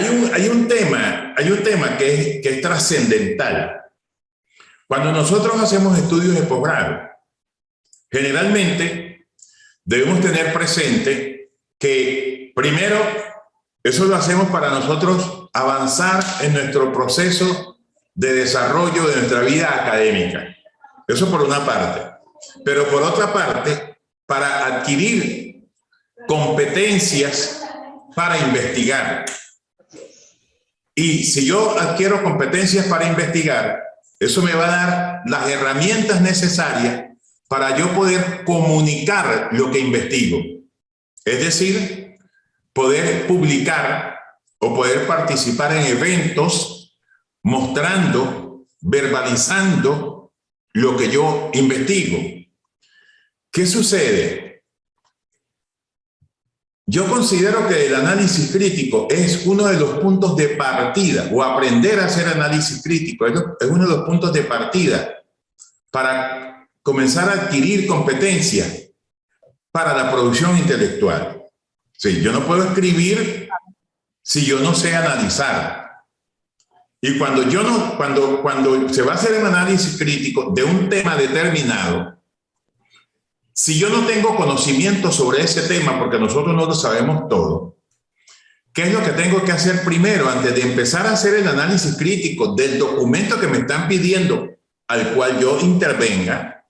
hay un tema que es trascendental. Cuando nosotros hacemos estudios de posgrado, generalmente debemos tener presente que primero, eso lo hacemos para nosotros avanzar en nuestro proceso de desarrollo de nuestra vida académica. Eso por una parte. Pero por otra parte, para adquirir competencias para investigar. Y si yo adquiero competencias para investigar, eso me va a dar las herramientas necesarias para yo poder comunicar lo que investigo. Es decir, poder publicar o poder participar en eventos mostrando, verbalizando lo que yo investigo. ¿Qué sucede? Yo considero que el análisis crítico es uno de los puntos de partida, o aprender a hacer análisis crítico es uno de los puntos de partida para comenzar a adquirir competencias para la producción intelectual. Sí, yo no puedo escribir si yo no sé analizar. Y cuando se va a hacer un análisis crítico de un tema determinado, si yo no tengo conocimiento sobre ese tema, porque nosotros no lo sabemos todo, ¿qué es lo que tengo que hacer primero antes de empezar a hacer el análisis crítico del documento que me están pidiendo al cual yo intervenga?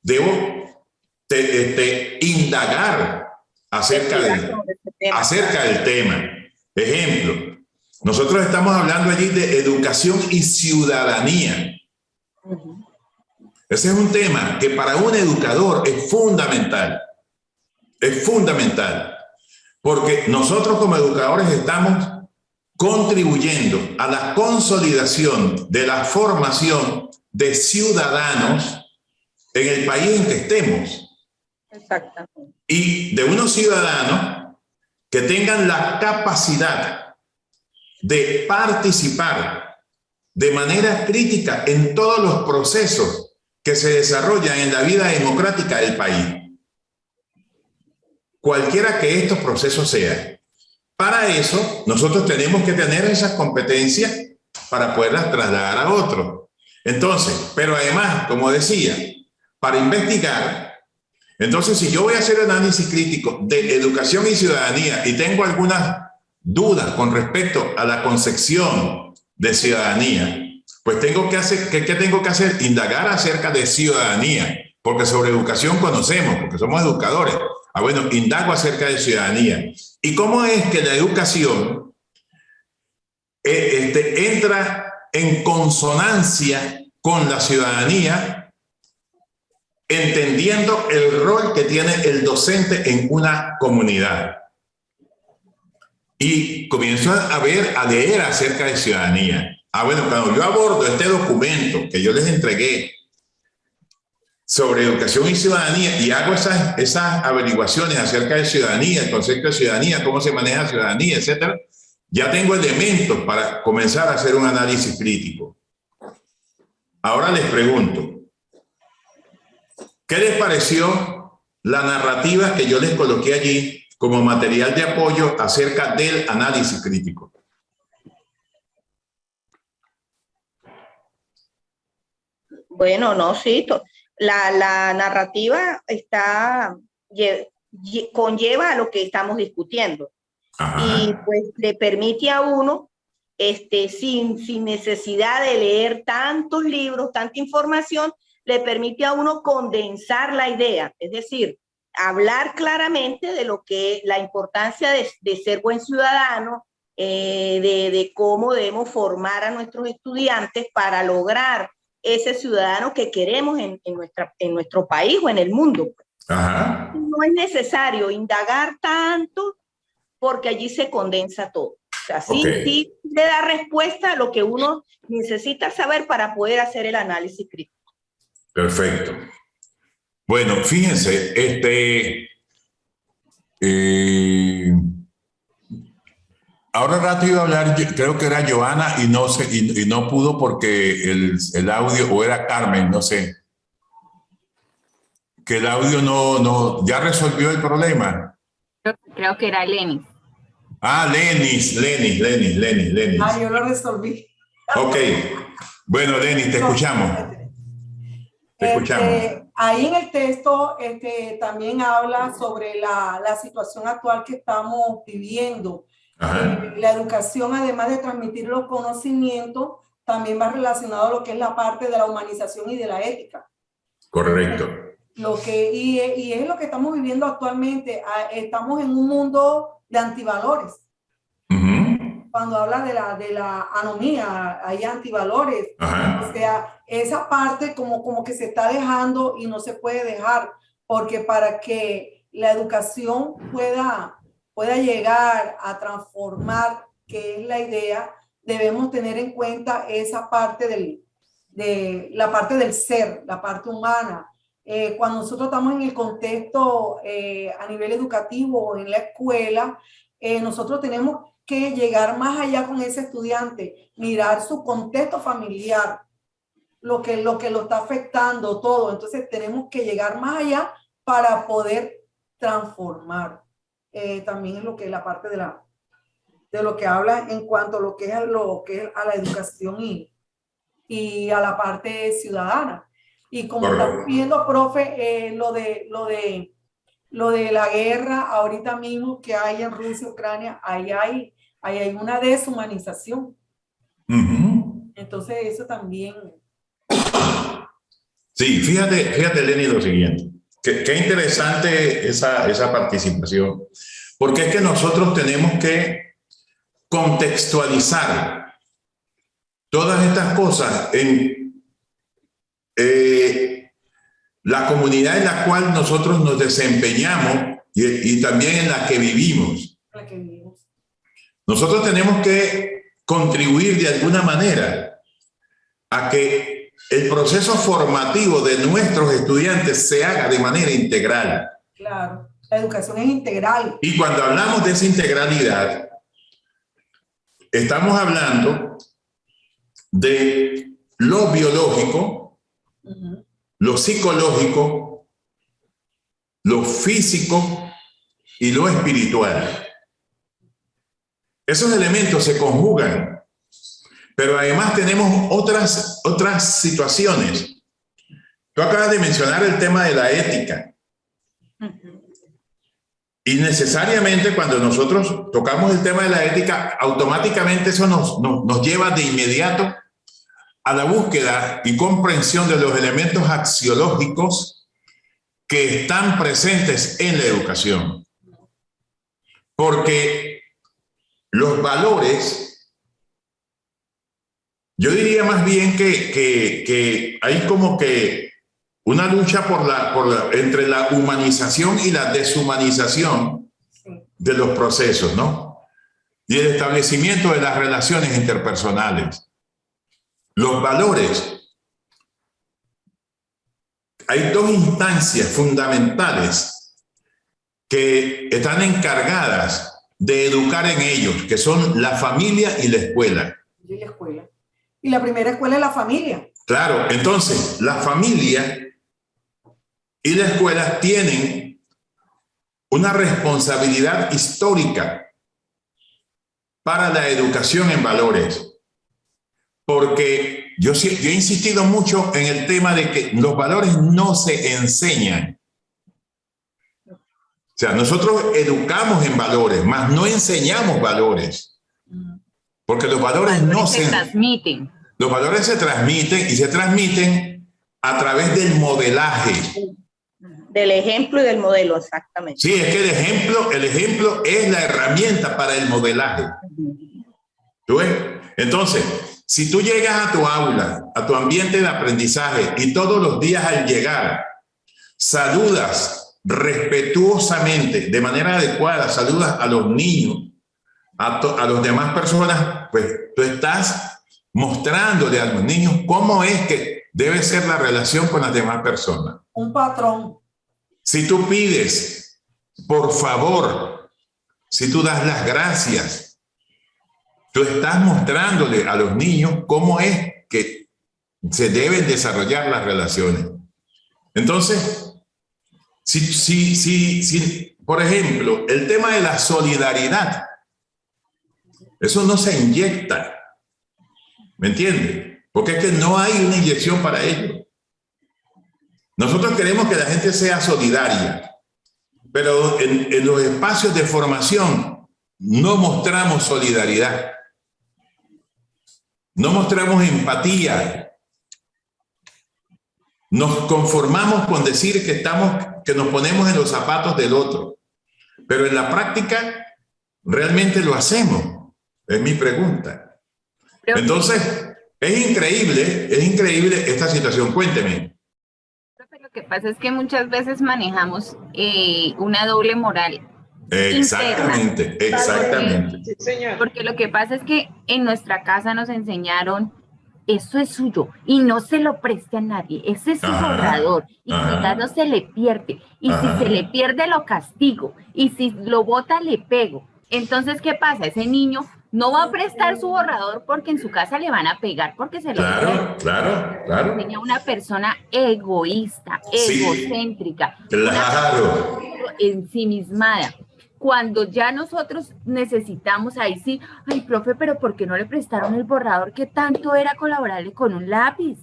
Debo indagar acerca del tema. Ejemplo, nosotros estamos hablando allí de educación y ciudadanía. Ese es un tema que para un educador es fundamental. Es fundamental. Porque nosotros como educadores estamos contribuyendo a la consolidación de la formación de ciudadanos en el país en que estemos. Exactamente. Y de unos ciudadanos que tengan la capacidad de participar de manera crítica en todos los procesos que se desarrollan en la vida democrática del país, cualquiera que estos procesos sean. Para eso, nosotros tenemos que tener esas competencias para poderlas trasladar a otros. Entonces, pero además, como decía, para investigar, entonces si yo voy a hacer análisis crítico de educación y ciudadanía y tengo algunas dudas con respecto a la concepción de ciudadanía, pues tengo que hacer, ¿qué tengo que hacer? Indagar acerca de ciudadanía, porque sobre educación conocemos, porque somos educadores. Bueno, indago acerca de ciudadanía. ¿Y cómo es que la educación entra en consonancia con la ciudadanía, entendiendo el rol que tiene el docente en una comunidad? Y comienzo a leer acerca de ciudadanía. Bueno, cuando yo abordo este documento que yo les entregué sobre educación y ciudadanía y hago esas averiguaciones acerca de ciudadanía, el concepto de ciudadanía, cómo se maneja la ciudadanía, etcétera, ya tengo elementos para comenzar a hacer un análisis crítico. Ahora les pregunto, ¿qué les pareció la narrativa que yo les coloqué allí como material de apoyo acerca del análisis crítico? Bueno, no, sí, la narrativa conlleva a lo que estamos discutiendo. Ajá. Y pues le permite a uno, sin necesidad de leer tantos libros, tanta información, le permite a uno condensar la idea, es decir, hablar claramente de lo que la importancia de ser buen ciudadano, de cómo debemos formar a nuestros estudiantes para lograr ese ciudadano que queremos en nuestro país o en el mundo. Ajá. No es necesario indagar tanto porque allí se condensa todo. O sea, sí le da respuesta a lo que uno necesita saber para poder hacer el análisis crítico. Perfecto. Bueno, fíjense, ahora rato iba a hablar, creo que era Joana y no pudo porque el audio, o era Carmen, no sé. Que el audio no ya resolvió el problema. Creo que era Lenny. Lenis. Ah, yo lo resolví. Ok. Bueno, Lenis, te escuchamos. Ahí en el texto también habla sobre la situación actual que estamos viviendo. La educación, además de transmitir los conocimientos, también va relacionado a lo que es la parte de la humanización y de la ética. Correcto. Y es lo que estamos viviendo actualmente. Estamos en un mundo de antivalores. Cuando habla de la anomía, hay antivalores. O sea, esa parte como que se está dejando y no se puede dejar, porque para que la educación pueda llegar a transformar, que es la idea, debemos tener en cuenta esa parte la parte del ser, la parte humana. Cuando nosotros estamos en el contexto a nivel educativo en la escuela, nosotros tenemos que llegar más allá con ese estudiante, mirar su contexto familiar, lo que lo está afectando todo. Entonces tenemos que llegar más allá para poder transformar. También es lo que es la parte de lo que habla en cuanto a lo que es a la educación y a la parte ciudadana. Y como estamos viendo, profe, lo de la guerra ahorita mismo que hay en Rusia, Ucrania, ahí hay una deshumanización. Entonces eso también. Sí, fíjate, Lenny, lo siguiente. Qué interesante esa participación, porque es que nosotros tenemos que contextualizar todas estas cosas en la comunidad en la cual nosotros nos desempeñamos y también en la que vivimos. Nosotros tenemos que contribuir de alguna manera a que el proceso formativo de nuestros estudiantes se haga de manera integral. Claro, la educación es integral. Y cuando hablamos de esa integralidad, estamos hablando de lo biológico, lo psicológico, lo físico y lo espiritual. Esos elementos se conjugan, pero además tenemos otras situaciones. Tú acabas de mencionar el tema de la ética. Y necesariamente cuando nosotros tocamos el tema de la ética, automáticamente eso nos lleva de inmediato a la búsqueda y comprensión de los elementos axiológicos que están presentes en la educación. Porque los valores, yo diría más bien que hay como que una lucha entre la humanización y la deshumanización de los procesos, ¿no? Y el establecimiento de las relaciones interpersonales. Los valores. Hay dos instancias fundamentales que están encargadas de educar en ellos, que son la familia y la escuela. Y la primera escuela es la familia. Claro, entonces la familia y la escuela tienen una responsabilidad histórica para la educación en valores. Porque yo he insistido mucho en el tema de que los valores no se enseñan. O sea, nosotros educamos en valores, mas no enseñamos valores. Porque los valores no se transmiten. Los valores se transmiten y se transmiten a través del modelaje. Del ejemplo y del modelo, exactamente. Sí, es que el ejemplo es la herramienta para el modelaje. ¿Tú ves? Entonces, si tú llegas a tu aula, a tu ambiente de aprendizaje y todos los días al llegar saludas respetuosamente, de manera adecuada, saludas a los niños, a las demás personas, pues tú estás mostrándole a los niños cómo es que debe ser la relación con las demás personas. Un patrón. Si tú pides, por favor, si tú das las gracias, tú estás mostrándole a los niños cómo es que se deben desarrollar las relaciones. Entonces, si por ejemplo, el tema de la solidaridad Eso no se inyecta. ¿Me entiende? Porque es que no hay una inyección para ello. Nosotros queremos que la gente sea solidaria, pero en los espacios de formación no mostramos solidaridad. No mostramos empatía. Nos conformamos con decir que nos ponemos en los zapatos del otro. Pero en la práctica, ¿realmente lo hacemos? Es mi pregunta. Entonces, es increíble esta situación. Cuénteme. Lo que pasa es que muchas veces manejamos una doble moral. Exactamente, interna, exactamente. Sí, señor. Porque lo que pasa es que en nuestra casa nos enseñaron, eso es suyo y no se lo preste a nadie, ese es su borrador y cuidado se le pierde y si se le pierde lo castigo y si lo bota le pego. Entonces, ¿qué pasa? Ese niño no va a prestar su borrador porque en su casa le van a pegar porque se lo pierde. Claro. Tenía una persona egoísta, egocéntrica, claro, ensimismada. Cuando ya nosotros necesitamos, ahí sí, ay, profe, pero ¿por qué no le prestaron el borrador que tanto era colaborarle con un lápiz?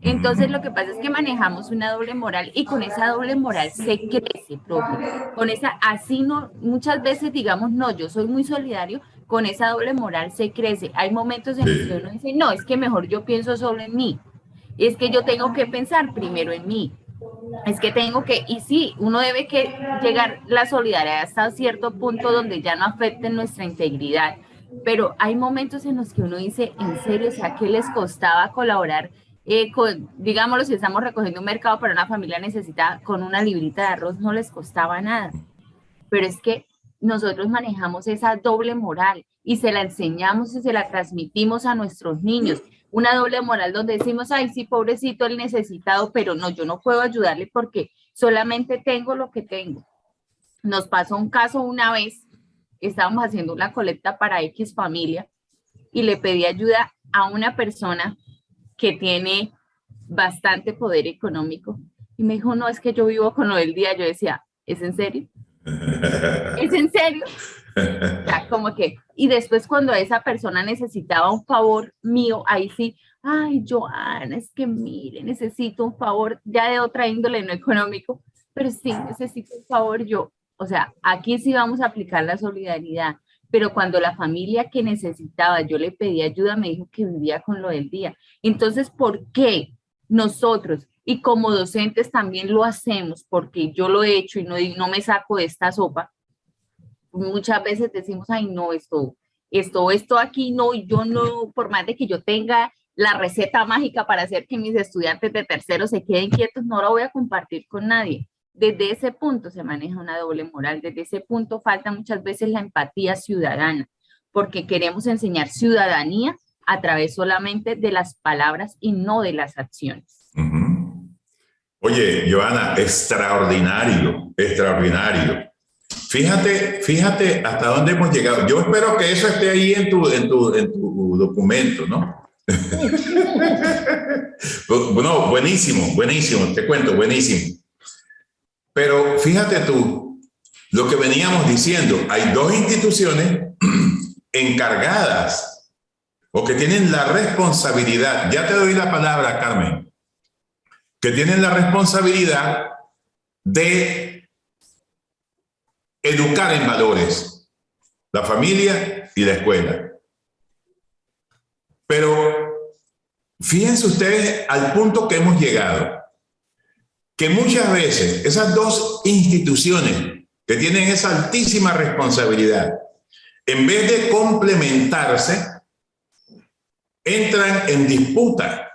Entonces lo que pasa es que manejamos una doble moral y con esa doble moral se crece, profe. Con esa, así no, muchas veces digamos, no, yo soy muy solidario, con esa doble moral se crece. Hay momentos en los que uno dice, no, es que mejor yo pienso solo en mí. Es que yo tengo que pensar primero en mí. Es que tengo que, y sí, uno debe que llegar la solidaridad hasta cierto punto donde ya no afecte nuestra integridad, pero hay momentos en los que uno dice, en serio, o sea, ¿qué les costaba colaborar? Digámoslo, si estamos recogiendo un mercado para una familia necesitada, con una librita de arroz no les costaba nada, pero es que nosotros manejamos esa doble moral y se la enseñamos y se la transmitimos a nuestros niños. Una doble moral donde decimos, ay, sí, pobrecito, el necesitado, pero no, yo no puedo ayudarle porque solamente tengo lo que tengo. Nos pasó un caso una vez, estábamos haciendo una colecta para X familia y le pedí ayuda a una persona que tiene bastante poder económico y me dijo, no, es que yo vivo con lo del día. Yo decía, ¿es en serio? ¿Es en serio? O sea, como que, y después cuando esa persona necesitaba un favor mío, ahí sí, ay, Joana, es que mire, necesito un favor ya de otra índole, no económico, pero sí necesito un favor yo. O sea, aquí sí vamos a aplicar la solidaridad, pero cuando la familia que necesitaba, yo le pedí ayuda, me dijo que vivía con lo del día. Entonces, ¿por qué nosotros, y como docentes también lo hacemos, porque yo lo he hecho y no me saco de esta sopa? Muchas veces decimos, ay, no, esto aquí no, yo no, por más de que yo tenga la receta mágica para hacer que mis estudiantes de tercero se queden quietos, no la voy a compartir con nadie. Desde ese punto se maneja una doble moral, desde ese punto falta muchas veces la empatía ciudadana, porque queremos enseñar ciudadanía a través solamente de las palabras y no de las acciones. Oye, Joana, extraordinario. Fíjate hasta dónde hemos llegado. Yo espero que eso esté ahí en tu documento, ¿no? Bueno, buenísimo, te cuento, buenísimo. Pero fíjate tú, lo que veníamos diciendo, hay dos instituciones encargadas o que tienen la responsabilidad, ya te doy la palabra, Carmen, que tienen la responsabilidad de educar en valores, la familia y la escuela. Pero fíjense ustedes al punto que hemos llegado, que muchas veces esas dos instituciones que tienen esa altísima responsabilidad, en vez de complementarse, entran en disputa.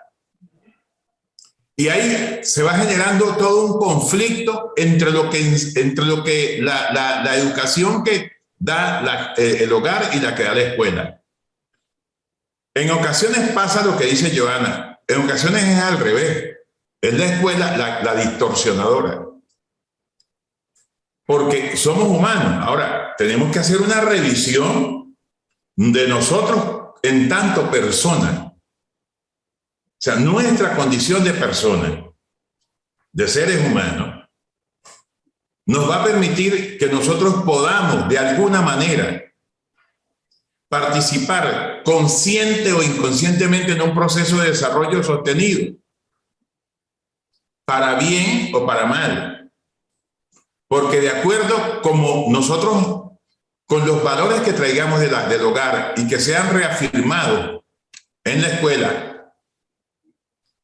Y ahí se va generando todo un conflicto entre lo que la educación que da el hogar y la que da la escuela. En ocasiones pasa lo que dice Joana, en ocasiones es al revés. Es la escuela la distorsionadora. Porque somos humanos. Ahora, tenemos que hacer una revisión de nosotros en tanto persona. O sea, nuestra condición de persona, de seres humanos, nos va a permitir que nosotros podamos, de alguna manera, participar consciente o inconscientemente en un proceso de desarrollo sostenido, para bien o para mal. Porque de acuerdo como nosotros, con los valores que traigamos del hogar y que sean reafirmados en la escuela,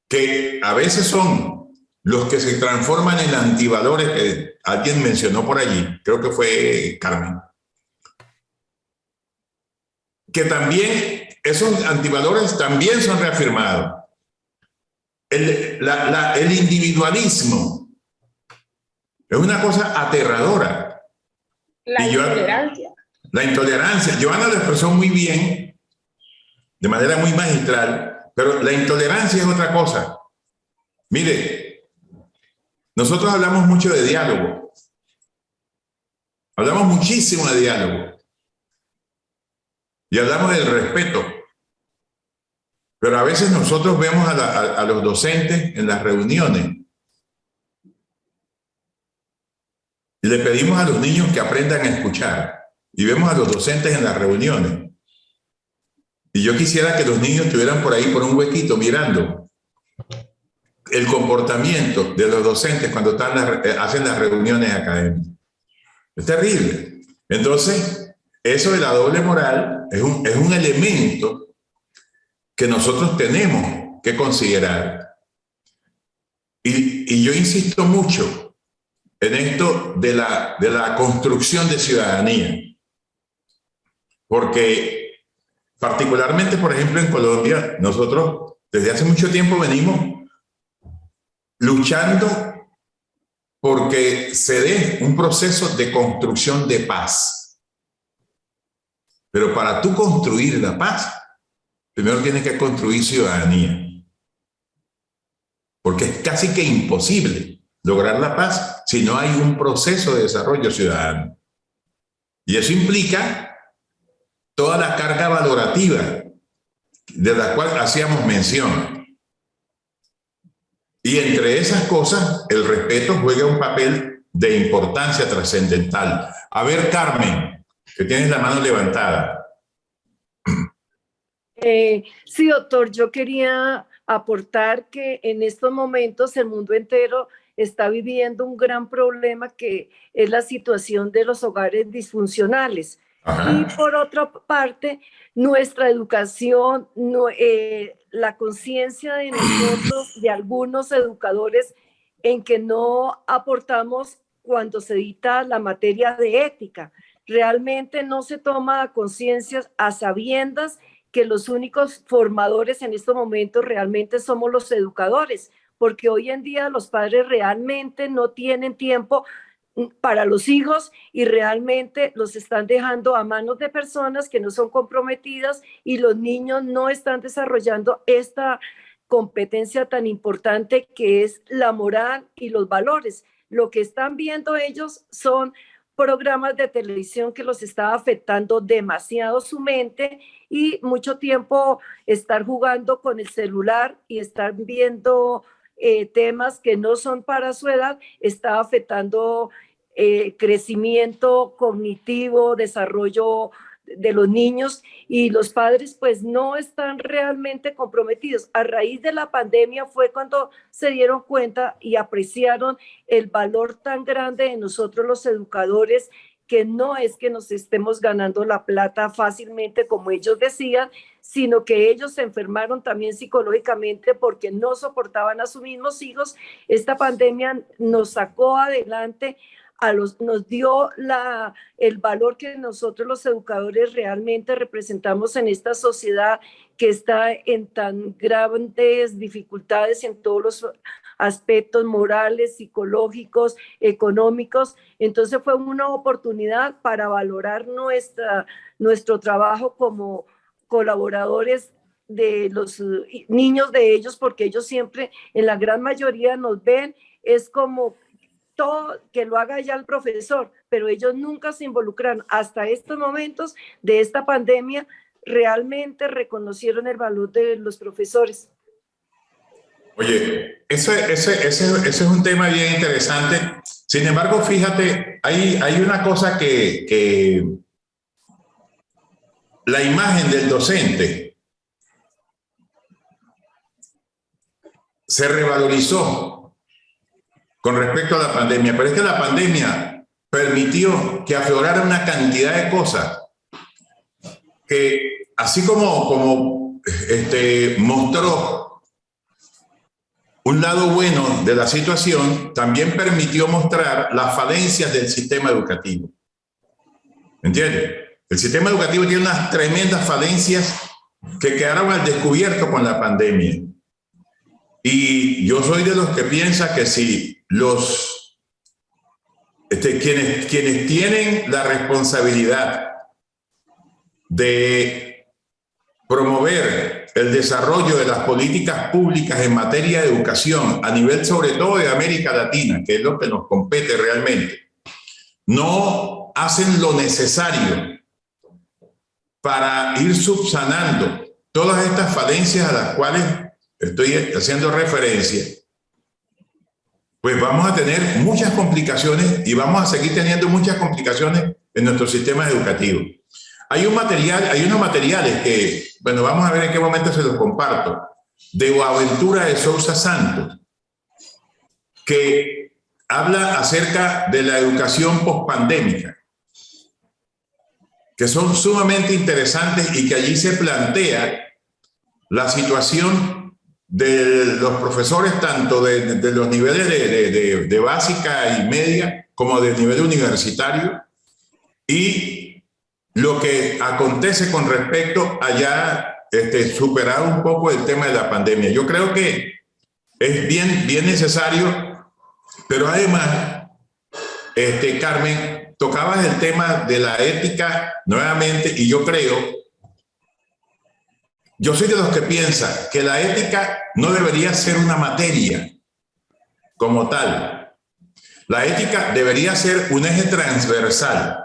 que a veces son los que se transforman en antivalores que alguien mencionó por allí, creo que fue Carmen, que también esos antivalores también son reafirmados. El individualismo es una cosa aterradora. La intolerancia. La intolerancia. Joana lo expresó muy bien, de manera muy magistral, pero la intolerancia es otra cosa. Mire, nosotros hablamos mucho de diálogo. Hablamos muchísimo de diálogo. Y hablamos del respeto. Pero a veces nosotros vemos a los docentes en las reuniones y le pedimos a los niños que aprendan a escuchar. Y vemos a los docentes en las reuniones. Y yo quisiera que los niños estuvieran por ahí, por un huequito, mirando el comportamiento de los docentes cuando hacen las reuniones académicas. Es terrible. Entonces, eso de la doble moral es un elemento que nosotros tenemos que considerar. Y yo insisto mucho en esto de la construcción de ciudadanía. Porque particularmente, por ejemplo, en Colombia, nosotros desde hace mucho tiempo venimos luchando porque se dé un proceso de construcción de paz. Pero para tú construir la paz, primero tienes que construir ciudadanía. Porque es casi que imposible lograr la paz si no hay un proceso de desarrollo ciudadano. Y eso implica toda la carga valorativa de la cual hacíamos mención. Y entre esas cosas, el respeto juega un papel de importancia trascendental. A ver, Carmen, que tienes la mano levantada. Sí, doctor, yo quería aportar que en estos momentos el mundo entero está viviendo un gran problema que es la situación de los hogares disfuncionales. Ajá. Y por otra parte, nuestra educación, la conciencia de nosotros, de algunos educadores, en que no aportamos cuando se dicta la materia de ética. Realmente no se toma conciencia a sabiendas que los únicos formadores en estos momentos realmente somos los educadores, porque hoy en día los padres realmente no tienen tiempo para los hijos y realmente los están dejando a manos de personas que no son comprometidas y los niños no están desarrollando esta competencia tan importante que es la moral y los valores. Lo que están viendo ellos son programas de televisión que los está afectando demasiado su mente y mucho tiempo estar jugando con el celular y estar viendo temas que no son para su edad, está afectando crecimiento cognitivo, desarrollo de los niños y los padres pues no están realmente comprometidos. A raíz de la pandemia fue cuando se dieron cuenta y apreciaron el valor tan grande de nosotros los educadores, que no es que nos estemos ganando la plata fácilmente como ellos decían, sino que ellos se enfermaron también psicológicamente porque no soportaban a sus mismos hijos. Esta pandemia nos sacó adelante, nos dio el valor que nosotros los educadores realmente representamos en esta sociedad que está en tan grandes dificultades en todos los aspectos morales, psicológicos, económicos. Entonces fue una oportunidad para valorar nuestro trabajo como colaboradores de los niños de ellos, porque ellos siempre, en la gran mayoría, nos ven, es como todo que lo haga ya el profesor, pero ellos nunca se involucraron. Hasta estos momentos de esta pandemia, realmente reconocieron el valor de los profesores. Oye, ese es un tema bien interesante. Sin embargo, fíjate, hay una cosa que la imagen del docente se revalorizó con respecto a la pandemia, pero es que la pandemia permitió que aflorara una cantidad de cosas que, así como mostró un lado bueno de la situación, también permitió mostrar las falencias del sistema educativo. ¿Entiendes? El sistema educativo tiene unas tremendas falencias que quedaron al descubierto con la pandemia. Y yo soy de los que piensa que si quienes tienen la responsabilidad de promover el desarrollo de las políticas públicas en materia de educación a nivel sobre todo de América Latina, que es lo que nos compete realmente, no hacen lo necesario para ir subsanando todas estas falencias a las cuales estoy haciendo referencia, pues vamos a tener muchas complicaciones y vamos a seguir teniendo muchas complicaciones en nuestros sistemas educativos. Hay unos materiales que, bueno, vamos a ver en qué momento se los comparto, de Boaventura de Sousa Santos, que habla acerca de la educación pospandémica, que son sumamente interesantes y que allí se plantea la situación de los profesores tanto de los niveles de básica y media como del nivel universitario y lo que acontece con respecto a ya superar un poco el tema de la pandemia. Yo creo que es bien necesario, pero además, Carmen, tocabas el tema de la ética nuevamente y yo soy de los que piensa que la ética no debería ser una materia como tal. La ética debería ser un eje transversal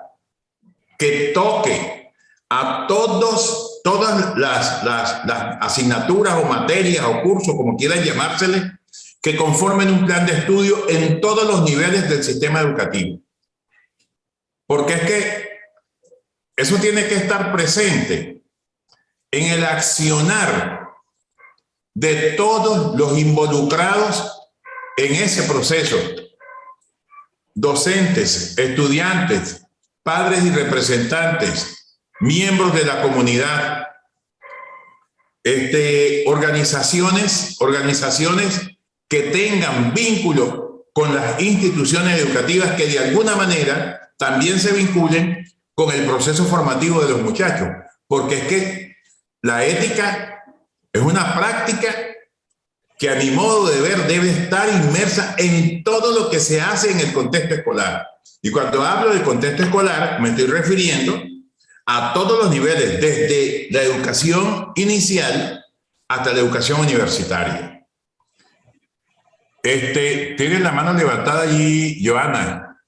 que toque a todas las asignaturas o materias o cursos, como quieran llamársele, que conformen un plan de estudio en todos los niveles del sistema educativo. Porque es que eso tiene que estar presente en el accionar de todos los involucrados en ese proceso. Docentes, estudiantes, padres y representantes, miembros de la comunidad, organizaciones que tengan vínculo con las instituciones educativas que de alguna manera también se vinculen con el proceso formativo de los muchachos. Porque es que la ética es una práctica que a mi modo de ver debe estar inmersa en todo lo que se hace en el contexto escolar. Y cuando hablo del contexto escolar me estoy refiriendo a todos los niveles, desde la educación inicial hasta la educación universitaria. Tiene la mano levantada allí, Joana.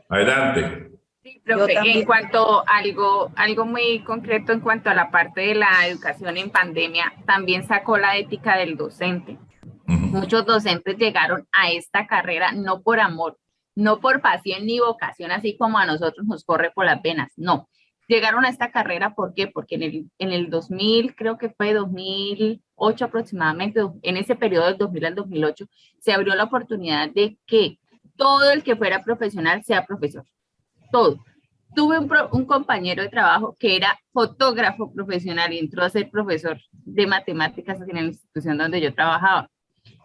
Adelante. Sí, profe, en cuanto a algo muy concreto en cuanto a la parte de la educación en pandemia, también sacó la ética del docente. Muchos docentes llegaron a esta carrera no por amor, no por pasión ni vocación, así como a nosotros nos corre por las venas, no. Llegaron a esta carrera, ¿por qué? Porque en el 2000, creo que fue 2008 aproximadamente, en ese periodo del 2000 al 2008, se abrió la oportunidad de que todo el que fuera profesional sea profesor. Todo. Tuve un compañero de trabajo que era fotógrafo profesional y entró a ser profesor de matemáticas en la institución donde yo trabajaba.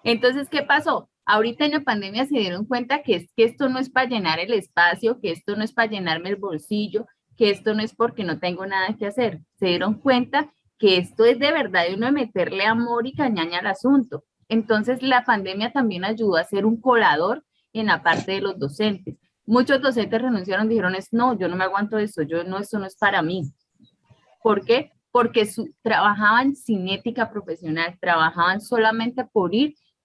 Entonces, ¿qué pasó? Ahorita en la pandemia se dieron cuenta que esto no es para llenar el espacio, que esto no es para llenarme el bolsillo, que esto no es porque no tengo nada que hacer. Se dieron cuenta que esto es de verdad de uno de meterle amor y cañaña al asunto. Entonces, la pandemia también ayudó a ser un colador en la parte de los docentes. Muchos docentes renunciaron, dijeron, no, yo no me aguanto esto, esto no es para mí. ¿Por qué? Porque trabajaban sin ética profesional, trabajaban solamente por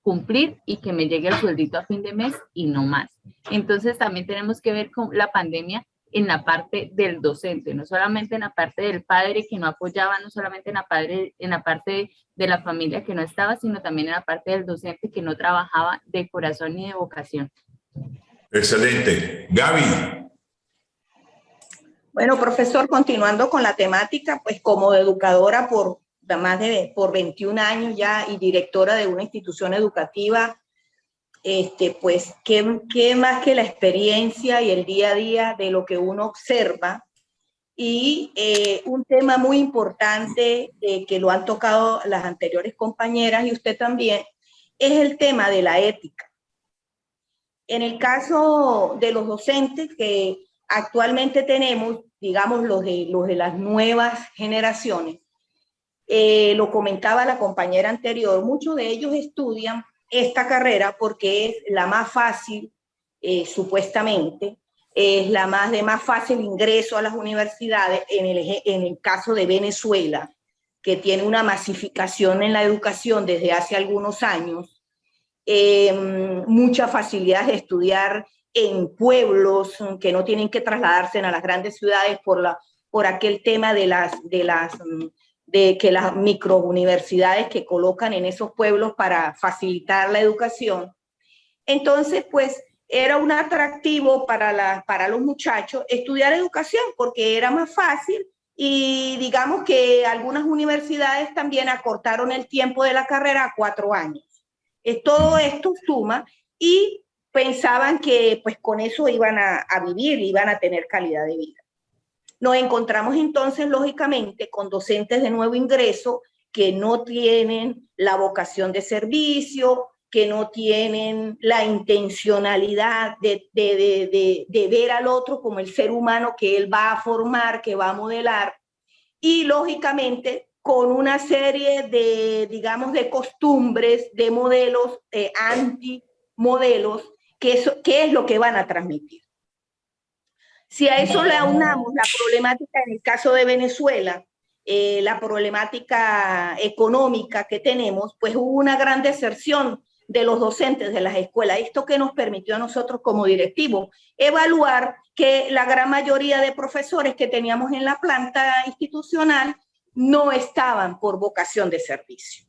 cumplir y que me llegue el sueldito a fin de mes y no más. Entonces también tenemos que ver con la pandemia en la parte del docente, no solamente en la parte del padre que no apoyaba, no solamente en la parte de la familia que no estaba, sino también en la parte del docente que no trabajaba de corazón ni de vocación. Excelente. Gaby. Bueno, profesor, continuando con la temática, pues como educadora por 21 años ya y directora de una institución educativa, pues ¿qué más que la experiencia y el día a día de lo que uno observa? Y un tema muy importante que lo han tocado las anteriores compañeras y usted también, es el tema de la ética. En el caso de los docentes que actualmente tenemos, digamos los de las nuevas generaciones, lo comentaba la compañera anterior, muchos de ellos estudian esta carrera porque es la más fácil, supuestamente, es la de más fácil ingreso a las universidades en el caso de Venezuela, que tiene una masificación en la educación desde hace algunos años, mucha facilidad de estudiar en pueblos que no tienen que trasladarse a las grandes ciudades por aquel tema de que las microuniversidades que colocan en esos pueblos para facilitar la educación. Entonces, pues, era un atractivo para los muchachos estudiar educación porque era más fácil y digamos que algunas universidades también acortaron el tiempo de la carrera a 4 años. Todo esto suma y pensaban que pues con eso iban a vivir, iban a tener calidad de vida. Nos encontramos entonces, lógicamente, con docentes de nuevo ingreso que no tienen la vocación de servicio, que no tienen la intencionalidad de ver al otro como el ser humano que él va a formar, que va a modelar, y lógicamente con una serie de, digamos, de costumbres, de modelos, antimodelos, ¿qué es lo que van a transmitir? Si a eso le aunamos la problemática en el caso de Venezuela, la problemática económica que tenemos, pues hubo una gran deserción de los docentes de las escuelas. Esto que nos permitió a nosotros como directivos evaluar que la gran mayoría de profesores que teníamos en la planta institucional no estaban por vocación de servicio,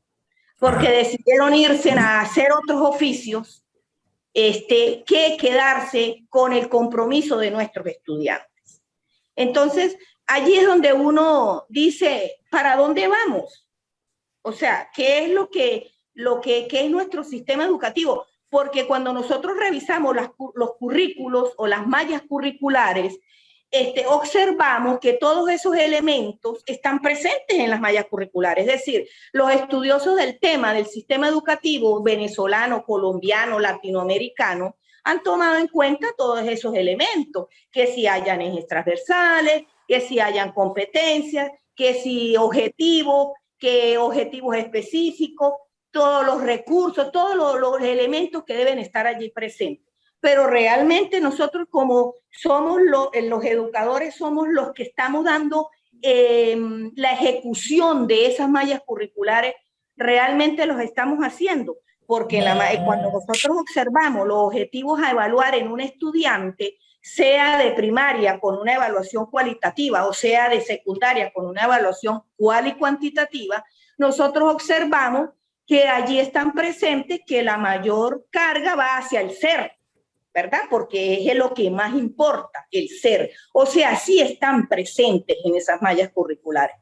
porque decidieron irse a hacer otros oficios que quedarse con el compromiso de nuestros estudiantes. Entonces, allí es donde uno dice, ¿para dónde vamos? O sea, ¿qué es qué es nuestro sistema educativo? Porque cuando nosotros revisamos los currículos o las mallas curriculares, observamos que todos esos elementos están presentes en las mallas curriculares. Es decir, los estudiosos del tema del sistema educativo venezolano, colombiano, latinoamericano, han tomado en cuenta todos esos elementos, que si hayan ejes transversales, que si hayan competencias, que si objetivos específicos, todos los recursos, todos los elementos que deben estar allí presentes. Pero realmente nosotros como somos los educadores, somos los que estamos dando la ejecución de esas mallas curriculares, realmente los estamos haciendo, porque cuando nosotros observamos los objetivos a evaluar en un estudiante, sea de primaria con una evaluación cualitativa o sea de secundaria con una evaluación cual y cuantitativa, nosotros observamos que allí están presentes que la mayor carga va hacia el ser, ¿verdad? Porque es lo que más importa, el ser. O sea, sí están presentes en esas mallas curriculares.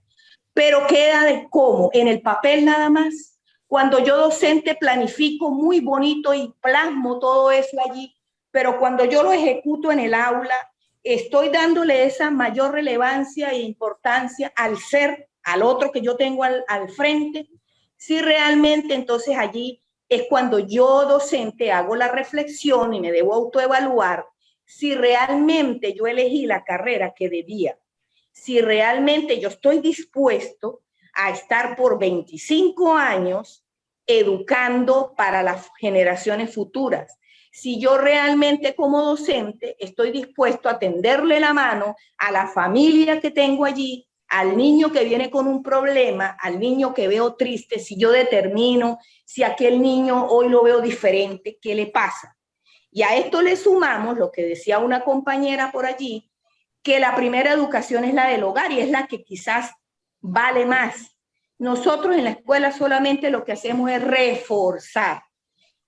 Pero queda de cómo, en el papel nada más. Cuando yo docente planifico muy bonito y plasmo todo eso allí, pero cuando yo lo ejecuto en el aula, estoy dándole esa mayor relevancia e importancia al ser, al otro que yo tengo al frente. Si realmente entonces allí es cuando yo docente hago la reflexión y me debo autoevaluar si realmente yo elegí la carrera que debía, si realmente yo estoy dispuesto a estar por 25 años educando para las generaciones futuras, si yo realmente como docente estoy dispuesto a tenderle la mano a la familia que tengo allí, al niño que viene con un problema, al niño que veo triste, si yo determino si aquel niño hoy lo veo diferente, ¿qué le pasa? Y a esto le sumamos lo que decía una compañera por allí, que la primera educación es la del hogar y es la que quizás vale más. Nosotros en la escuela solamente lo que hacemos es reforzar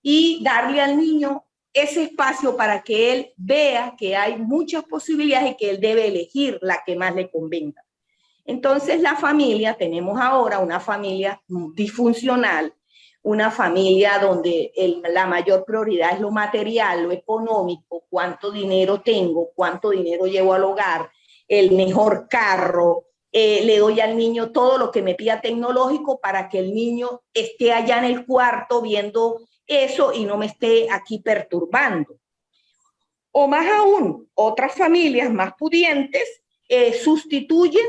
y darle al niño ese espacio para que él vea que hay muchas posibilidades y que él debe elegir la que más le convenga. Entonces la familia, tenemos ahora una familia disfuncional, una familia donde la mayor prioridad es lo material, lo económico, cuánto dinero tengo, cuánto dinero llevo al hogar, el mejor carro, le doy al niño todo lo que me pida tecnológico para que el niño esté allá en el cuarto viendo eso y no me esté aquí perturbando. O más aún, otras familias más pudientes sustituyen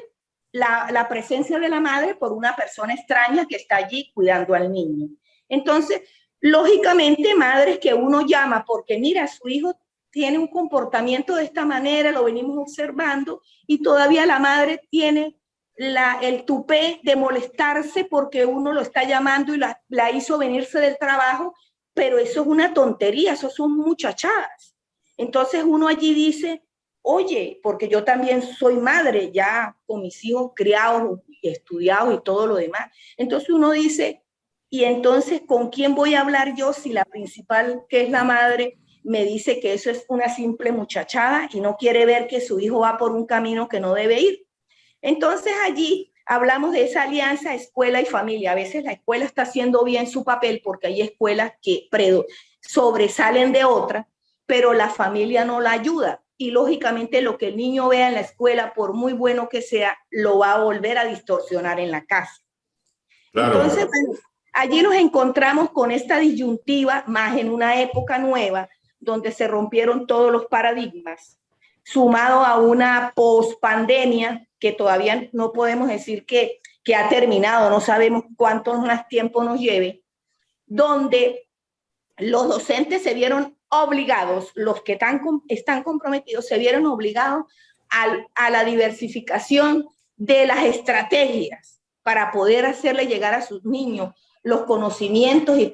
la presencia de la madre por una persona extraña que está allí cuidando al niño. Entonces, lógicamente, madres que uno llama porque mira, su hijo tiene un comportamiento de esta manera, lo venimos observando, y todavía la madre tiene el tupé de molestarse porque uno lo está llamando y la hizo venirse del trabajo, pero eso es una tontería, eso son muchachadas. Entonces uno allí dice, oye, porque yo también soy madre, ya con mis hijos criados, estudiados y todo lo demás. Entonces uno dice, y entonces, ¿con quién voy a hablar yo si la principal, que es la madre, me dice que eso es una simple muchachada y no quiere ver que su hijo va por un camino que no debe ir? Entonces allí hablamos de esa alianza escuela y familia. A veces la escuela está haciendo bien su papel porque hay escuelas que sobresalen de otras, pero la familia no la ayuda. Y lógicamente lo que el niño vea en la escuela, por muy bueno que sea, lo va a volver a distorsionar en la casa. Claro. Entonces, bueno, allí nos encontramos con esta disyuntiva, más en una época nueva, donde se rompieron todos los paradigmas, sumado a una pospandemia que todavía no podemos decir que ha terminado, no sabemos cuánto más tiempo nos lleve, donde los docentes se vieron obligados, los que están comprometidos, se vieron obligados a la diversificación de las estrategias para poder hacerle llegar a sus niños los conocimientos y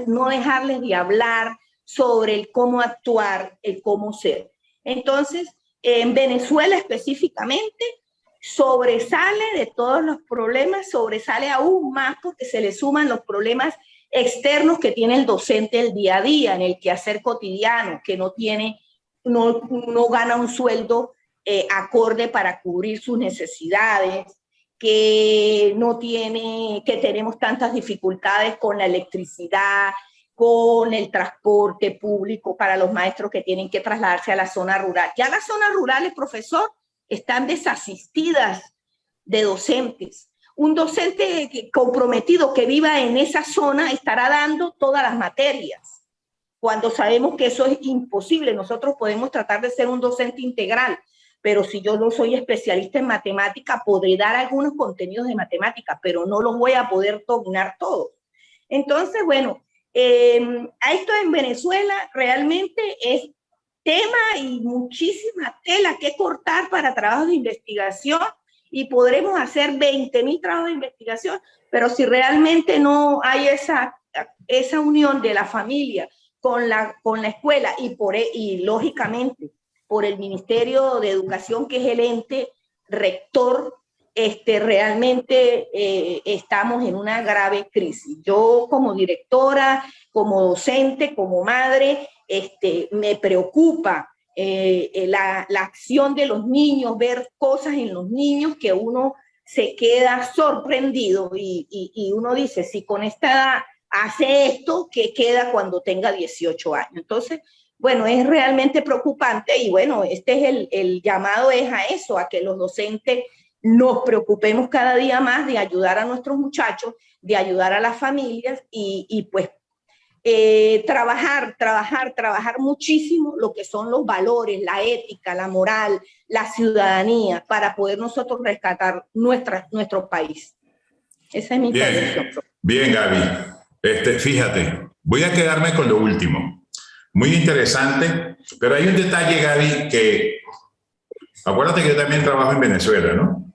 no dejarles de hablar sobre el cómo actuar, el cómo ser. Entonces, en Venezuela específicamente, sobresale de todos los problemas, sobresale aún más porque se le suman los problemas externos que tiene el docente el día a día, en el quehacer cotidiano, que no gana un sueldo acorde para cubrir sus necesidades, que tenemos tantas dificultades con la electricidad, con el transporte público para los maestros que tienen que trasladarse a la zona rural. Ya las zonas rurales, profesor, están desasistidas de docentes. Un docente comprometido que viva en esa zona estará dando todas las materias, cuando sabemos que eso es imposible. Nosotros podemos tratar de ser un docente integral, pero si yo no soy especialista en matemática, podré dar algunos contenidos de matemática, pero no los voy a poder dominar todos. Entonces, bueno, esto en Venezuela realmente es tema y muchísima tela que cortar para trabajos de investigación, y podremos hacer 20.000 trabajos de investigación, pero si realmente no hay esa unión de la familia con la escuela y lógicamente por el Ministerio de Educación, que es el ente rector, realmente estamos en una grave crisis. Yo como directora, como docente, como madre, me preocupa la acción de los niños, ver cosas en los niños que uno se queda sorprendido y uno dice, si con esta edad hace esto, ¿qué queda cuando tenga 18 años? Entonces, bueno, es realmente preocupante y bueno, el llamado es a eso, a que los docentes nos preocupemos cada día más de ayudar a nuestros muchachos, de ayudar a las familias y pues trabajar muchísimo lo que son los valores, la ética, la moral, la ciudadanía, para poder nosotros rescatar nuestro país. Esa es mi intervención. Bien, Gaby. Fíjate, voy a quedarme con lo último. Muy interesante, pero hay un detalle, Gaby, que acuérdate que yo también trabajo en Venezuela, ¿no?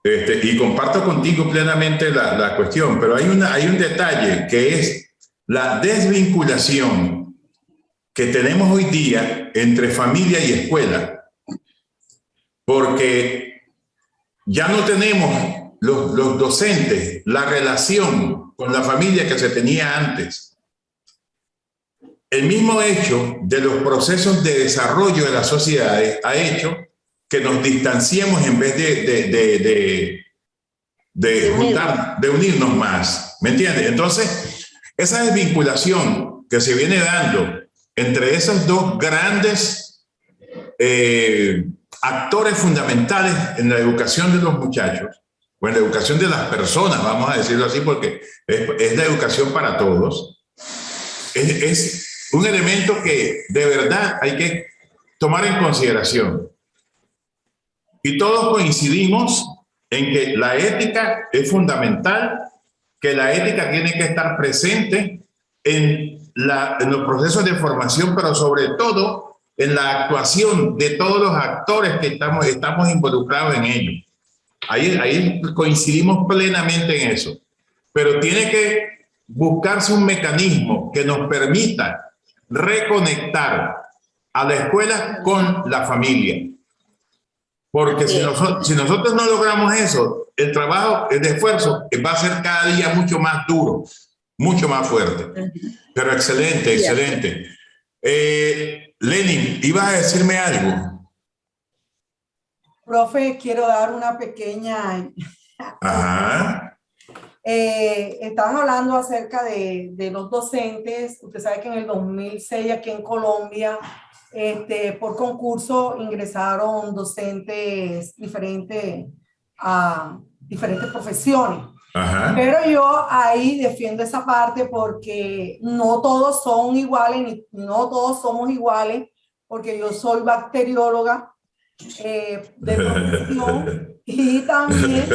Y comparto contigo plenamente la cuestión, pero hay un detalle que es la desvinculación que tenemos hoy día entre familia y escuela, porque ya no tenemos los docentes la relación con la familia que se tenía antes. el mismo hecho de los procesos de desarrollo de las sociedades ha hecho que nos distanciemos en vez de unirnos más. ¿Me entiendes? Entonces, esa desvinculación que se viene dando entre esos dos grandes actores fundamentales en la educación de los muchachos, o en la educación de las personas, vamos a decirlo así, porque es la educación para todos, es un elemento que de verdad hay que tomar en consideración. Y todos coincidimos en que la ética es fundamental, que la ética tiene que estar presente en los procesos de formación, pero sobre todo en la actuación de todos los actores que estamos involucrados en ello. Ahí coincidimos plenamente en eso. Pero tiene que buscarse un mecanismo que nos permita reconectar a la escuela con la familia. Porque si nosotros no logramos eso, el trabajo, el esfuerzo va a ser cada día mucho más duro, mucho más fuerte. Pero excelente, excelente. Lenin, ¿ibas a decirme algo? Profe, quiero dar una pequeña... Ajá. Estaban hablando acerca de los docentes. Usted sabe que en el 2006 aquí en Colombia, por concurso ingresaron docentes diferentes a diferentes profesiones. Ajá. Pero yo ahí defiendo esa parte porque no todos son iguales, ni no todos somos iguales, porque yo soy bacterióloga de profesión y también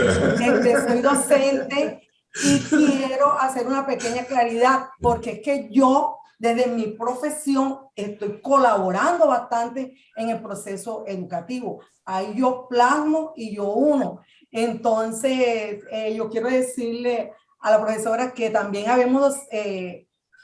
soy docente, y quiero hacer una pequeña claridad porque es que yo desde mi profesión estoy colaborando bastante en el proceso educativo. Ahí yo plasmo y yo uno. Entonces, yo quiero decirle a la profesora que también habemos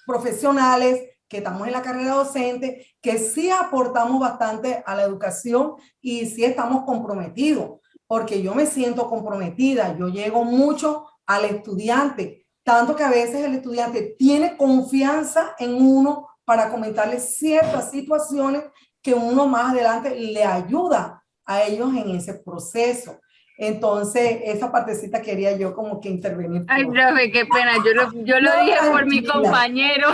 profesionales que estamos en la carrera docente, que sí aportamos bastante a la educación y sí estamos comprometidos, porque yo me siento comprometida, yo llego mucho al estudiante, tanto que a veces el estudiante tiene confianza en uno para comentarle ciertas situaciones que uno más adelante le ayuda a ellos en ese proceso. Entonces, esa partecita quería yo como que intervenir. Ay, profe, qué pena, yo lo dije por mi compañero.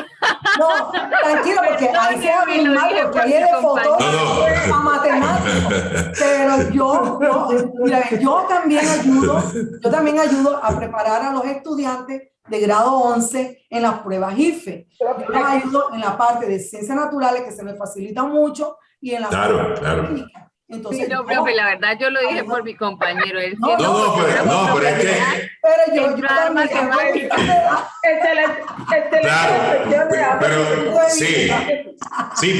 No, tranquilo, porque ahí se abre un marco, que ahí es de fotógrafo a matemático. Pero yo también ayudo a preparar a los estudiantes de grado 11 en las pruebas IFE. Yo les ayudo en la parte de ciencias naturales, que se me facilita mucho, y en la parte técnica. Entonces, sí, no, profe, la verdad yo lo dije por mi compañero. Él pero es que... Pero yo también... Claro, pero sí,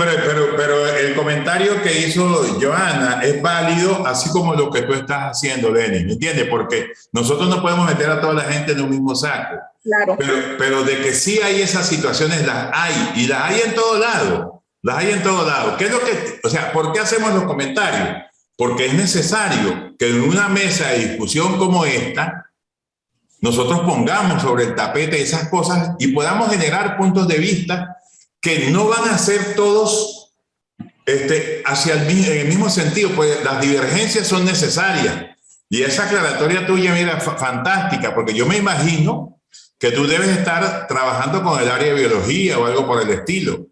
pero el comentario que hizo Johanna es válido, así como lo que tú estás haciendo, Lenny, ¿me entiendes? Porque nosotros no podemos meter a toda la gente en un mismo saco. Claro. Pero de que sí hay esas situaciones, las hay, y las hay en todo lado. Las hay en todo lado. ¿Qué es lo que, o sea, por qué hacemos los comentarios? Porque es necesario que en una mesa de discusión como esta, nosotros pongamos sobre el tapete esas cosas y podamos generar puntos de vista que no van a ser todos en el mismo sentido, pues las divergencias son necesarias. Y esa aclaratoria tuya, mira, fantástica, porque yo me imagino que tú debes estar trabajando con el área de biología o algo por el estilo.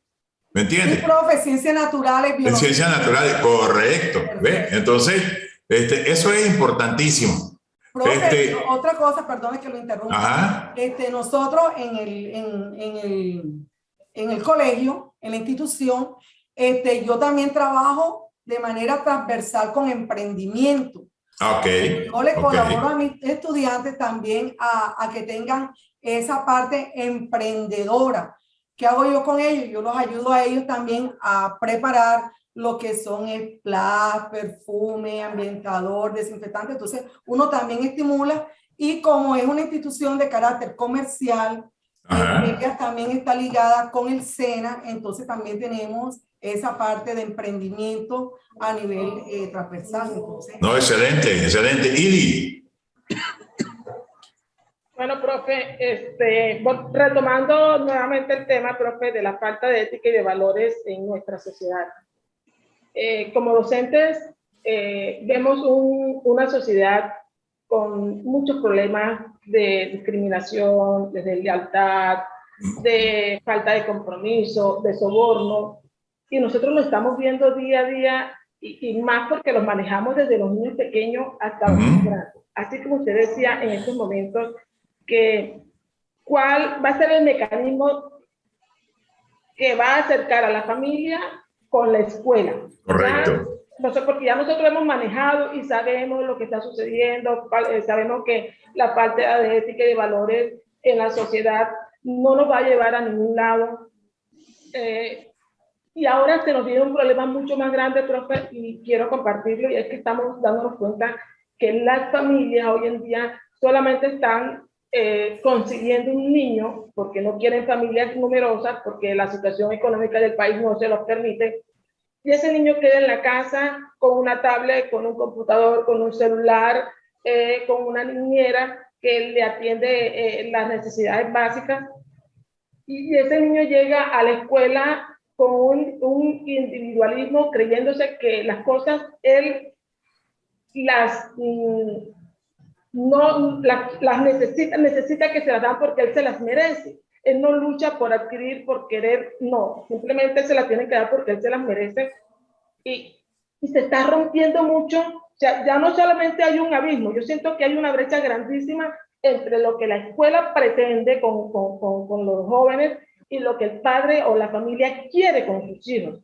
¿Me entiendes? Sí, profe, ciencias naturales, biología. En ciencias naturales, correcto. ¿Ves? Entonces, eso es importantísimo. Profe, otra cosa, perdone que lo interrumpa. Ajá. Nosotros en el colegio, en la institución, yo también trabajo de manera transversal con emprendimiento. Okay. Yo le colaboro a mis estudiantes también a que tengan esa parte emprendedora. ¿Qué hago yo con ellos? Yo los ayudo a ellos también a preparar lo que son splash, perfume, ambientador, desinfectante. Entonces, uno también estimula, y como es una institución de carácter comercial, ella también está ligada con el SENA, entonces también tenemos esa parte de emprendimiento a nivel transversal. Entonces, no, excelente, excelente. Ili. Bueno, profe, retomando nuevamente el tema, profe, de la falta de ética y de valores en nuestra sociedad. Como docentes, vemos una sociedad con muchos problemas de discriminación, de deslealtad, de falta de compromiso, de soborno, y nosotros lo estamos viendo día a día, y más porque los manejamos desde los niños pequeños hasta los más grandes. Así como usted decía en estos momentos, que cuál va a ser el mecanismo que va a acercar a la familia con la escuela. Correcto. No sé, porque ya nosotros hemos manejado y sabemos lo que está sucediendo, sabemos que la falta de ética y de valores en la sociedad no nos va a llevar a ningún lado. Y ahora se nos viene un problema mucho más grande, profe, y quiero compartirlo, y es que estamos dándonos cuenta que las familias hoy en día solamente están consiguiendo un niño porque no quieren familias numerosas, porque la situación económica del país no se los permite, y ese niño queda en la casa con una tablet, con un computador, con un celular, con una niñera que le atiende las necesidades básicas, y ese niño llega a la escuela con un individualismo, creyéndose que las cosas él las necesita que se las dan porque él se las merece. Él no lucha por adquirir, por querer, no, simplemente se las tiene que dar porque él se las merece, y se está rompiendo mucho. O sea, ya no solamente hay un abismo, yo siento que hay una brecha grandísima entre lo que la escuela pretende con los jóvenes y lo que el padre o la familia quiere con sus hijos.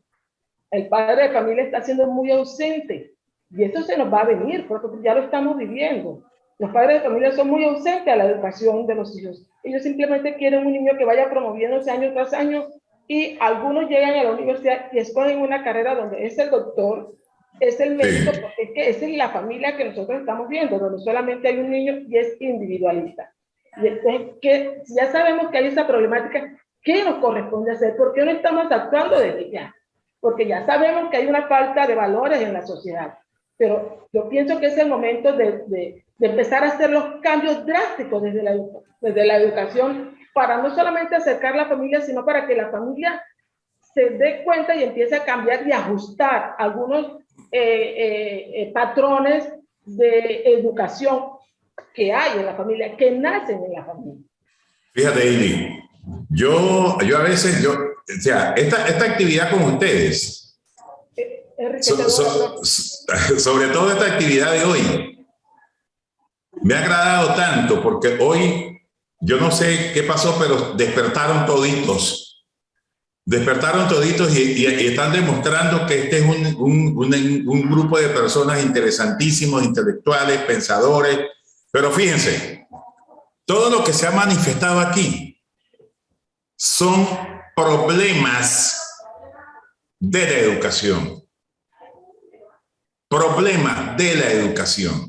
El padre de familia está siendo muy ausente, y eso se nos va a venir, porque ya lo estamos viviendo. Los padres de familia son muy ausentes a la educación de los hijos. Ellos simplemente quieren un niño que vaya promoviéndose año tras año, y algunos llegan a la universidad y escogen una carrera donde es el doctor, es el médico, porque es que esa es la familia que nosotros estamos viendo, donde solamente hay un niño y es individualista. Y entonces, si ya sabemos que hay esa problemática, ¿qué nos corresponde hacer? ¿Por qué no estamos actuando desde ya? Porque ya sabemos que hay una falta de valores en la sociedad, pero yo pienso que es el momento de empezar a hacer los cambios drásticos desde la educación, para no solamente acercar la familia, sino para que la familia se dé cuenta y empiece a cambiar y ajustar algunos patrones de educación que hay en la familia, que nacen en la familia. Fíjate, Ili, yo a veces, o sea, esta actividad con ustedes, sobre todo esta actividad de hoy, me ha agradado tanto porque hoy, yo no sé qué pasó, pero despertaron toditos y están demostrando que este es un grupo de personas interesantísimos, intelectuales, pensadores. Pero fíjense, todo lo que se ha manifestado aquí son problemas de la educación. Problemas de la educación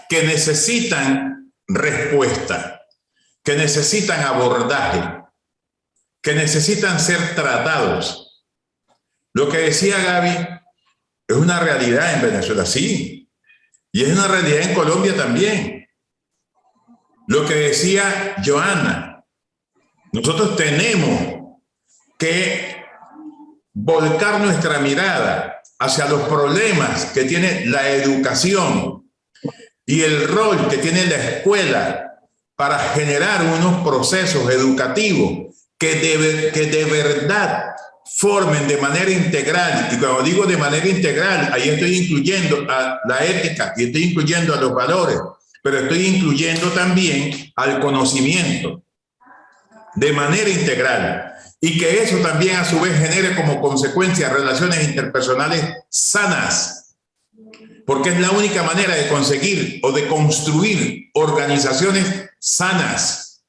que necesitan respuesta, que necesitan abordaje, que necesitan ser tratados. Lo que decía Gaby es una realidad en Venezuela, sí, y es una realidad en Colombia también. Lo que decía Joana, nosotros tenemos que volcar nuestra mirada hacia los problemas que tiene la educación y el rol que tiene la escuela para generar unos procesos educativos que de verdad formen de manera integral. Y cuando digo de manera integral, ahí estoy incluyendo a la ética y estoy incluyendo a los valores, pero estoy incluyendo también al conocimiento de manera integral, y que eso también a su vez genere como consecuencia relaciones interpersonales sanas, porque es la única manera de conseguir o de construir organizaciones sanas.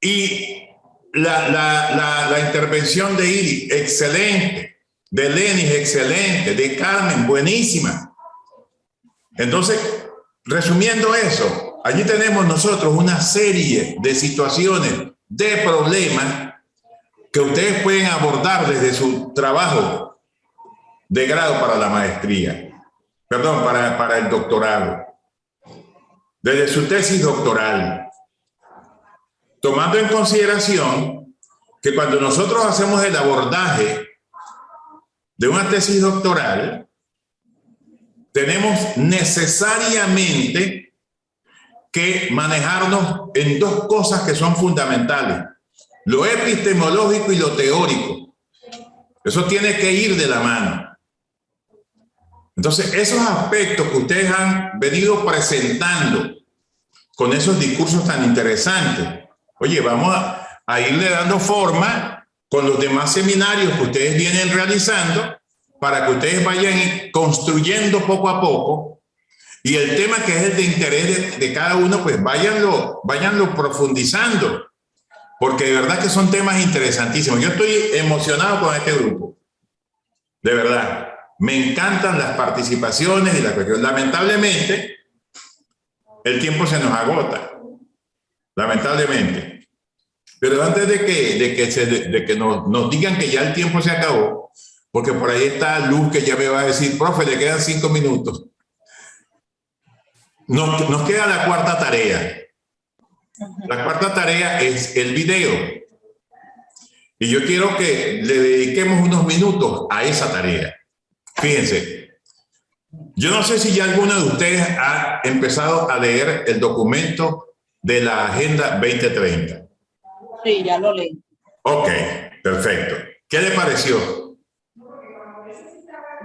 Y la intervención de Ili, excelente, de Lenis, excelente, de Carmen, buenísima. Entonces, resumiendo eso, allí tenemos nosotros una serie de situaciones, de problemas que ustedes pueden abordar desde su trabajo de grado para la maestría, perdón, para el doctorado. desde su tesis doctoral, tomando en consideración que cuando nosotros hacemos el abordaje de una tesis doctoral, tenemos necesariamente que manejarnos en dos cosas que son fundamentales: lo epistemológico y lo teórico. Eso tiene que ir de la mano. Entonces, esos aspectos que ustedes han venido presentando con esos discursos tan interesantes, oye, vamos a irle dando forma con los demás seminarios que ustedes vienen realizando para que ustedes vayan construyendo poco a poco, y el tema que es el de interés de cada uno, pues váyanlo profundizando, porque de verdad que son temas interesantísimos. Yo estoy emocionado con este grupo, de verdad. Me encantan las participaciones y la cuestión. Lamentablemente, el tiempo se nos agota, lamentablemente. Pero antes de que nos digan que ya el tiempo se acabó, porque por ahí está Luz que ya me va a decir, profe, le quedan 5 minutos. Nos queda la cuarta tarea. La cuarta tarea es el video. Y yo quiero que le dediquemos unos minutos a esa tarea. Fíjense, yo no sé si ya alguno de ustedes ha empezado a leer el documento de la Agenda 2030. Sí, ya lo leí. Ok, perfecto. ¿Qué le pareció?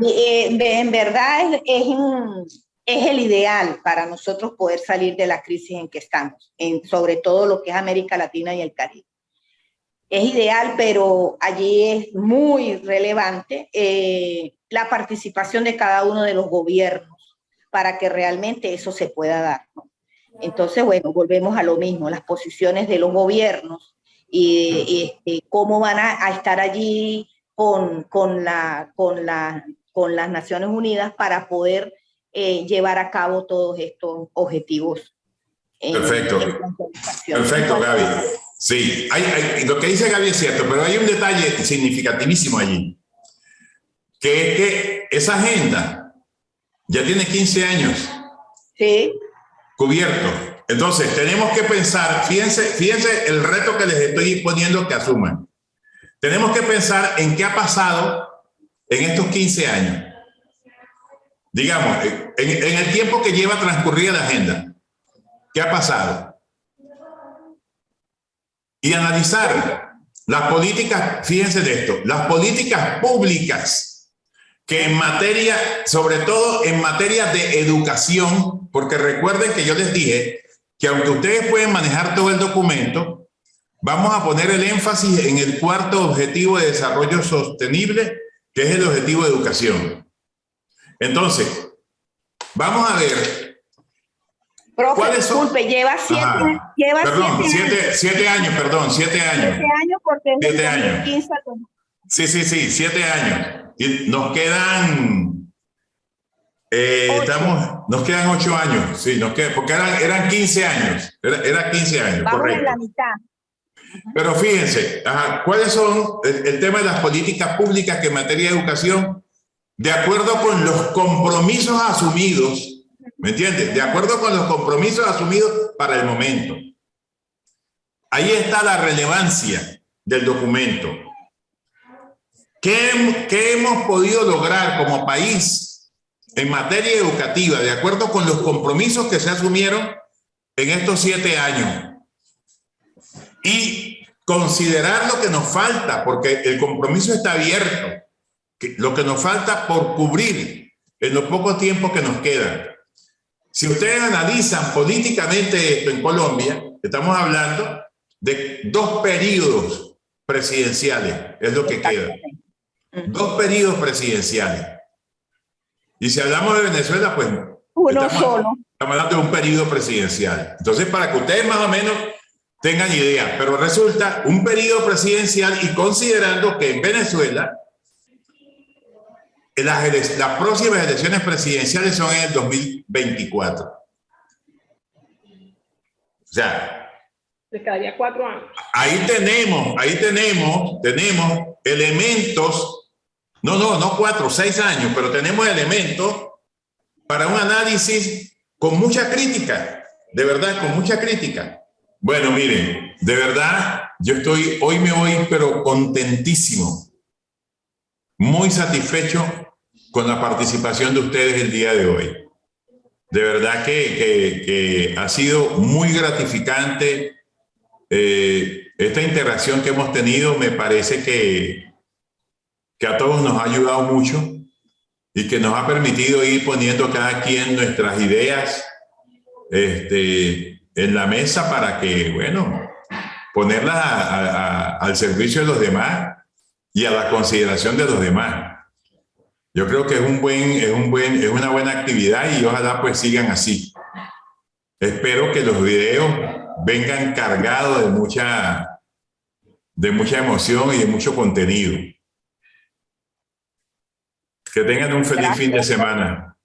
En verdad es el ideal para nosotros poder salir de la crisis en que estamos, sobre todo lo que es América Latina y el Caribe. Es ideal, pero allí es muy relevante la participación de cada uno de los gobiernos para que realmente eso se pueda dar, ¿no? Entonces, bueno, volvemos a lo mismo, las posiciones de los gobiernos y cómo van a estar allí con las Naciones Unidas para poder llevar a cabo todos estos objetivos. Perfecto. Perfecto, Gaby. Sí, lo que dice Gaby es cierto, pero hay un detalle significativísimo allí, que es que esa agenda ya tiene 15 años. Sí. Cubierto. Entonces, tenemos que pensar, fíjense el reto que les estoy poniendo que asuman. Tenemos que pensar en qué ha pasado en estos 15 años. Digamos, en el tiempo que lleva transcurrida la agenda. ¿Qué ha pasado? Y analizar las políticas, fíjense de esto, las políticas públicas que en materia, sobre todo en materia de educación, porque recuerden que yo les dije que aunque ustedes pueden manejar todo el documento, vamos a poner el énfasis en el cuarto objetivo de desarrollo sostenible, que es el objetivo de educación. Entonces, vamos a ver. Profe, disculpe, lleva 7 años. 7 años, perdón, 7 años. 7 años porque es 7 años. 15. Sí, 7 años. Y nos quedan, nos quedan 8 años, sí, porque eran 15 años, era 15 años, vamos correcto. En la mitad. Pero fíjense, ¿cuáles son el tema de las políticas públicas que en materia de educación, de acuerdo con los compromisos asumidos? ¿Me entiendes? De acuerdo con los compromisos asumidos para el momento. Ahí está la relevancia del documento. ¿Qué hemos podido lograr como país en materia educativa de acuerdo con los compromisos que se asumieron en estos 7 años? Y considerar lo que nos falta, porque el compromiso está abierto, lo que nos falta por cubrir en los pocos tiempos que nos quedan. Si ustedes analizan políticamente esto en Colombia, estamos hablando de 2 periodos presidenciales, es lo que queda. 2 periodos presidenciales. Y si hablamos de Venezuela, pues estamos hablando de un periodo presidencial. Entonces, para que ustedes más o menos tengan idea, pero resulta un periodo presidencial y considerando que en Venezuela las próximas elecciones presidenciales son en el 2024. O sea, le quedaría 4 años. Ahí tenemos elementos, no 4, 6 años, pero tenemos elementos para un análisis con mucha crítica, de verdad, con mucha crítica. Bueno, miren, de verdad, hoy me voy, pero contentísimo, muy satisfecho con la participación de ustedes el día de hoy. De verdad que ha sido muy gratificante esta interacción que hemos tenido. Me parece que a todos nos ha ayudado mucho y que nos ha permitido ir poniendo cada quien nuestras ideas en la mesa para que, bueno, ponerlas al servicio de los demás y a la consideración de los demás. Yo creo que es una buena actividad y ojalá pues sigan así. Espero que los videos vengan cargados de mucha emoción y de mucho contenido. Que tengan un feliz fin de semana.